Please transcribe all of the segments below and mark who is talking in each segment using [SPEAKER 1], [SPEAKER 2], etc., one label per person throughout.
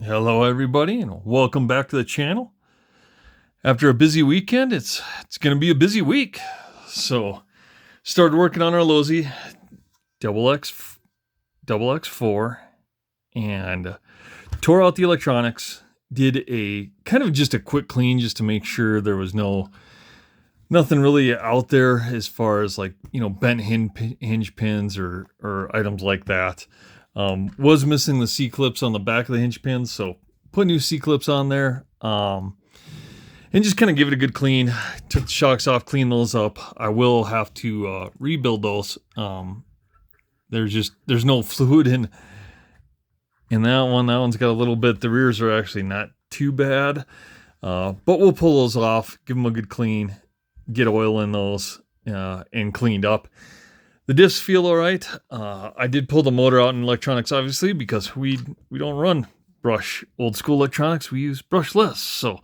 [SPEAKER 1] Hello everybody and welcome back to the channel. After a busy weekend, it's going to be a busy week. So, started working on our Losi XX4 and tore out the electronics. Did a kind of just a quick clean just to make sure there was nothing really out there as far as bent hinge pins or items like that. Was missing the C-clips on the back of the hinge pins, so put new C-clips on there, and just kind of give it a good clean. Took the shocks off, cleaned those up. I will have to rebuild those. There's no fluid in that one. That one's got a little bit. The rears are actually not too bad, but we'll pull those off, give them a good clean, get oil in those, and cleaned up. The diffs feel all right. I did pull the motor out in electronics, obviously, because we don't run brush old school electronics. We use brushless. So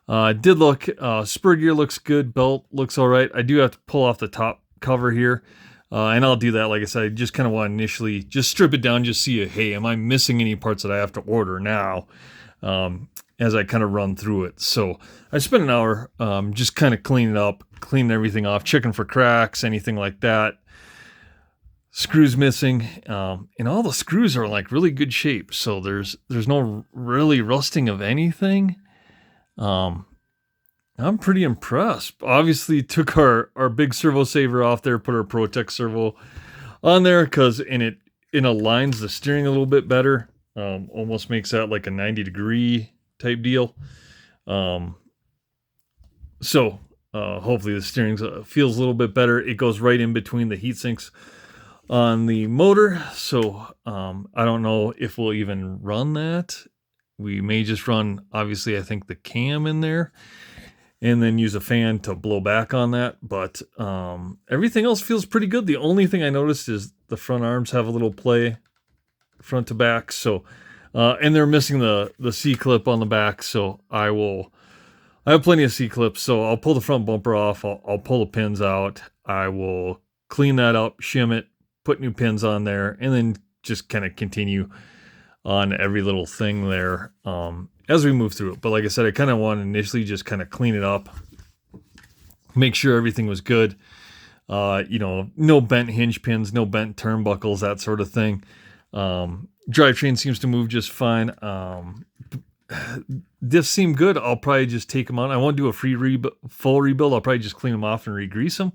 [SPEAKER 1] did look, spur gear looks good. Belt looks all right. I do have to pull off the top cover here. And I'll do that. Like I said, I just kind of want to initially just strip it down, just see, hey, am I missing any parts that I have to order now as I kind of run through it. So I spent an hour just kind of cleaning up, cleaning everything off, checking for cracks, anything like that. Screws missing, and all the screws are like really good shape, so there's no really rusting of anything. I'm pretty impressed. Obviously took our big servo saver off there, put our Protec servo on there because it aligns the steering a little bit better. Almost makes that like a 90-degree type deal. So hopefully the steering feels a little bit better. It goes right in between the heat sinks on the motor, so I don't know if we'll even run that. We may just run, obviously, I think the cam in there, and then use a fan to blow back on that, but everything else feels pretty good. The only thing I noticed is the front arms have a little play, front to back, so, and they're missing the C-clip on the back, so I have plenty of C-clips, so I'll pull the front bumper off, I'll pull the pins out, I will clean that up, shim it, put new pins on there, and then just kind of continue on every little thing there as we move through it. But like I said, I kind of want to initially just kind of clean it up, make sure everything was good. No bent hinge pins, no bent turnbuckles, that sort of thing. Drivetrain seems to move just fine. Diffs seem good. I'll probably just take them out. I won't do a full rebuild. I'll probably just clean them off and re-grease them.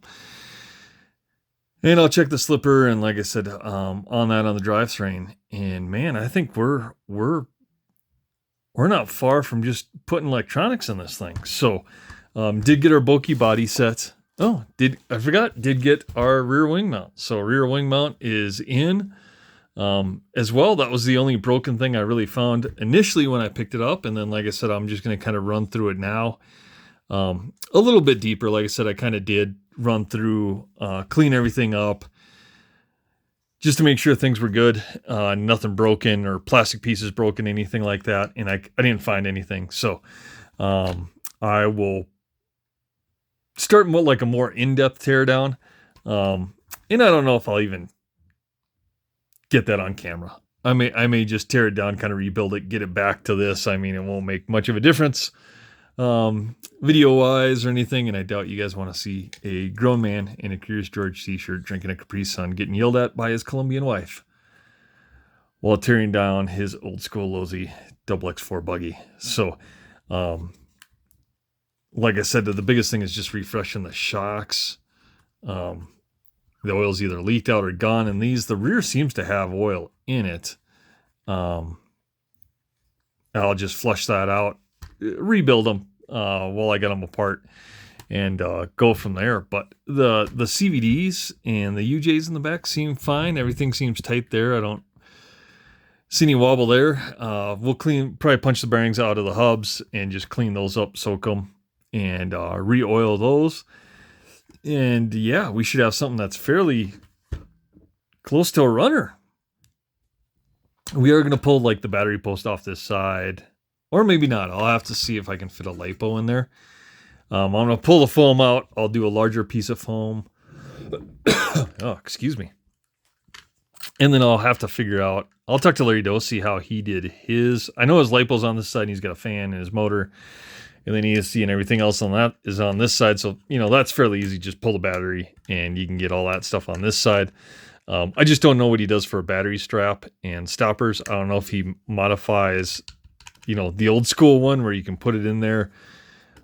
[SPEAKER 1] And I'll check the slipper, and like I said, on the drivetrain. And man, I think we're not far from just putting electronics in this thing. So, did get our bulky body set. Did get our rear wing mount. So rear wing mount is in as well. That was the only broken thing I really found initially when I picked it up. And then, like I said, I'm just going to kind of run through it now. A little bit deeper. Like I said, I kind of did run through, clean everything up just to make sure things were good. Nothing broken or plastic pieces broken, anything like that. And I didn't find anything. So, I will start like a more in-depth teardown. And I don't know if I'll even get that on camera. I may just tear it down, kind of rebuild it, get it back to this. I mean, it won't make much of a difference video wise or anything, and I doubt you guys want to see a grown man in a Curious George t-shirt drinking a Capri Sun getting yelled at by his Colombian wife while tearing down his old school Losi XX4 buggy. So like I said, the biggest thing is just refreshing the shocks. The oil's either leaked out or gone, and the rear seems to have oil in it. I'll just flush that out, rebuild them while I get them apart, and go from there. But the CVDs and the UJs in the back seem fine. Everything seems tight there. I don't see any wobble there. We'll probably punch the bearings out of the hubs and just clean those up, soak them, and re-oil those. And yeah, we should have something that's fairly close to a runner. We are going to pull like the battery post off this side, or maybe not. I'll have to see if I can fit a lipo in there. I'm going to pull the foam out. I'll do a larger piece of foam. Oh, excuse me. And then I'll have to figure out, I'll talk to Larry Doe, see how he did his. I know his lipo's on this side, and he's got a fan and his motor, and then ESC and everything else on that is on this side. So, that's fairly easy. Just pull the battery and you can get all that stuff on this side. I just don't know what he does for a battery strap and stoppers. I don't know if he modifies, the old school one where you can put it in there,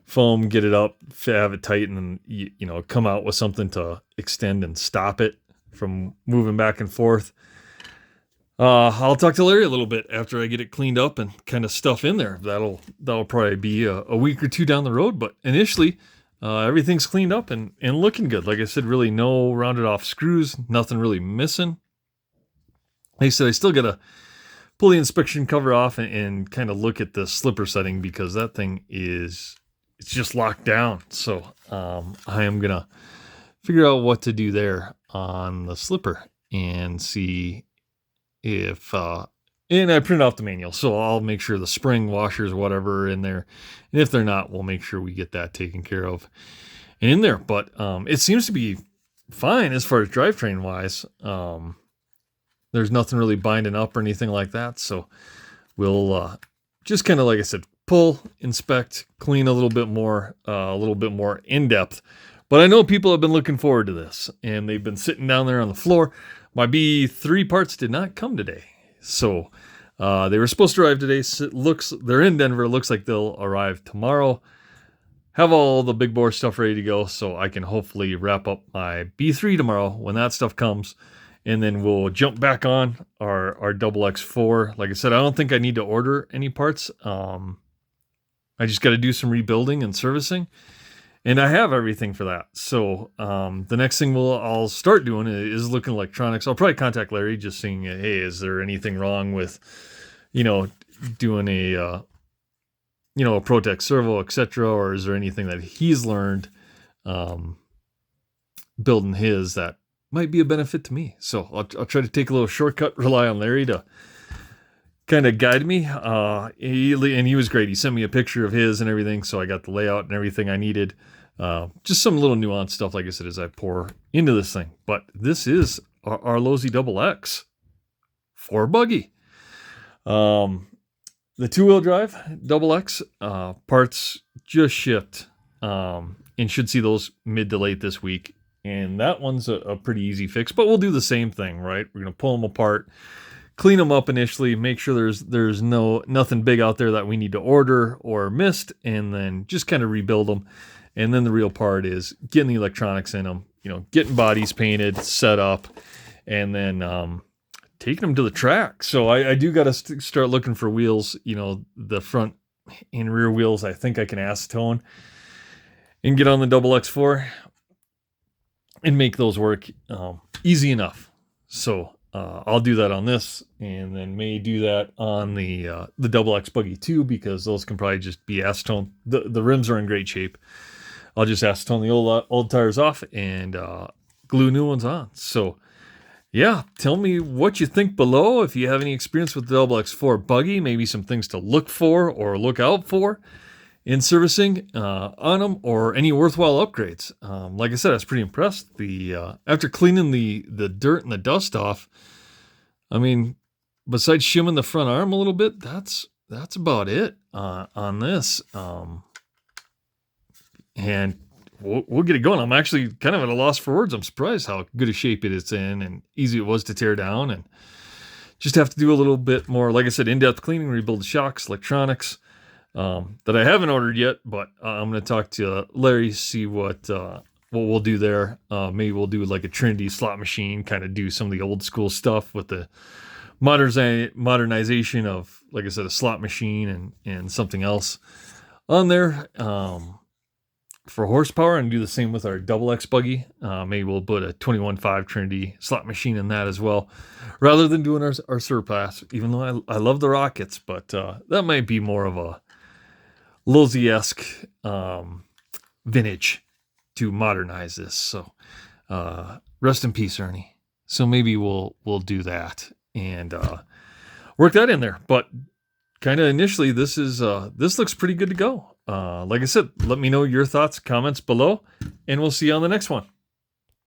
[SPEAKER 1] foam, get it up, have it tight, and then, come out with something to extend and stop it from moving back and forth. I'll talk to Larry a little bit after I get it cleaned up and kind of stuff in there. That'll probably be a week or two down the road. But initially, everything's cleaned up and looking good. Like I said, really no rounded off screws, nothing really missing. Like I said, I still got to pull the inspection cover off and kind of look at the slipper setting because that thing it's just locked down. So I am going to figure out what to do there on the slipper and see if and I printed off the manual, so I'll make sure the spring washers or whatever are in there, and if they're not, we'll make sure we get that taken care of and in there. But it seems to be fine as far as drivetrain wise. There's nothing really binding up or anything like that, so we'll just kind of, like I said, pull, inspect, clean a little bit more in depth. But I know people have been looking forward to this, and they've been sitting down there on the floor. My B3 parts did not come today. So they were supposed to arrive today. So they're in Denver. It looks like they'll arrive tomorrow. Have all the big bore stuff ready to go so I can hopefully wrap up my B3 tomorrow when that stuff comes. And then we'll jump back on our XX4. Like I said, I don't think I need to order any parts. I just got to do some rebuilding and servicing. And I have everything for that. So the next thing I'll start doing is looking at electronics. I'll probably contact Larry just saying, hey, is there anything wrong with, doing a Protec servo, etc., or is there anything that he's learned building his that might be a benefit to me? So I'll try to take a little shortcut, rely on Larry to kind of guide me. He was great. He sent me a picture of his and everything, so I got the layout and everything I needed. Just some little nuanced stuff, like I said, as I pour into this thing. But this is our Losi XX4 buggy. The two-wheel drive XX parts just shipped, and should see those mid to late this week. And that one's a pretty easy fix, but we'll do the same thing, right? We're going to pull them apart, clean them up initially, make sure there's nothing big out there that we need to order or missed, and then just kind of rebuild them. And then the real part is getting the electronics in them, getting bodies painted, set up, and then taking them to the track. So I do got to start looking for wheels, the front and rear wheels. I think I can acetone and get on the XX4 and make those work easy enough. So I'll do that on this, and then may do that on the XX buggy too, because those can probably just be acetone. The rims are in great shape. I'll just acetone the old tires off and glue new ones on. So yeah, tell me what you think below. If you have any experience with the XX4 buggy, maybe some things to look for or look out for in servicing on them, or any worthwhile upgrades. Like I said, I was pretty impressed. After cleaning the dirt and the dust off, I mean, besides shimming the front arm a little bit, that's about it on this. And we'll get it going. I'm actually kind of at a loss for words. I'm surprised how good a shape it is in and easy it was to tear down, and just have to do a little bit more, like I said, in-depth cleaning, rebuild the shocks, electronics, that I haven't ordered yet, but I'm going to talk to Larry, see what we'll do there. Maybe we'll do like a Trinity slot machine, kind of do some of the old school stuff with the modernization of, like I said, a slot machine and something else on there for horsepower, and do the same with our XX buggy. Maybe we'll put a 21.5 Trinity slot machine in that as well, rather than doing our surpass, even though I love the rockets, but that might be more of a Losi-esque vintage to modernize this. So rest in peace, Ernie. So maybe we'll do that and work that in there. But kind of initially, this looks pretty good to go. Like I said, let me know your thoughts, comments below, and we'll see you on the next one.